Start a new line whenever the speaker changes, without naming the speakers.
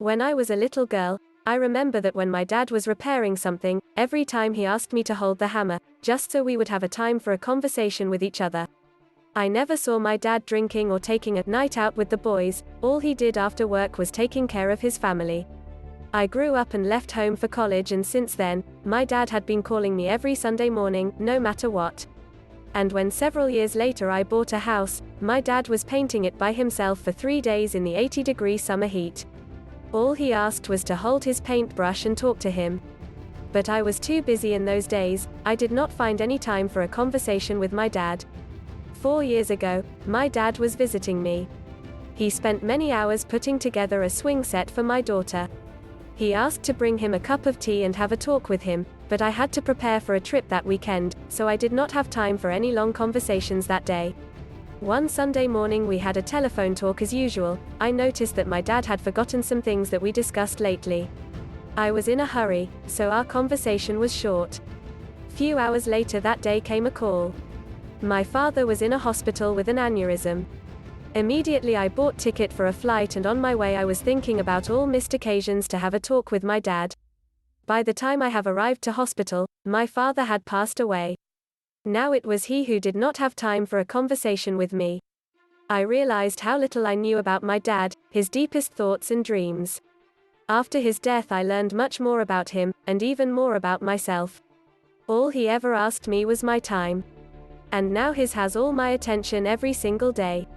When I was a little girl, I remember that when my dad was repairing something, every time he asked me to hold the hammer, just so we would have a time for a conversation with each other. I never saw my dad drinking or taking a night out with the boys. All he did after work was taking care of his family. I grew up and left home for college, and since then, my dad had been calling me every Sunday morning, no matter what. And when several years later I bought a house, my dad was painting it by himself for 3 days in the 80-degree summer heat. All he asked was to hold his paintbrush and talk to him. But I was too busy in those days. I did not find any time for a conversation with my dad. 4 years ago, my dad was visiting me. He spent many hours putting together a swing set for my daughter. He asked to bring him a cup of tea and have a talk with him, but I had to prepare for a trip that weekend, so I did not have time for any long conversations that day. One Sunday morning we had a telephone talk as usual. I noticed that my dad had forgotten some things that we discussed lately. I was in a hurry, so our conversation was short. Few hours later that day came a call. My father was in a hospital with an aneurysm. Immediately I bought ticket for a flight, and on my way I was thinking about all missed occasions to have a talk with my dad. By the time I have arrived to hospital, my father had passed away. Now it was he who did not have time for a conversation with me. I realized how little I knew about my dad, his deepest thoughts and dreams. After his death I learned much more about him, and even more about myself. All he ever asked me was my time. And now his has all my attention every single day.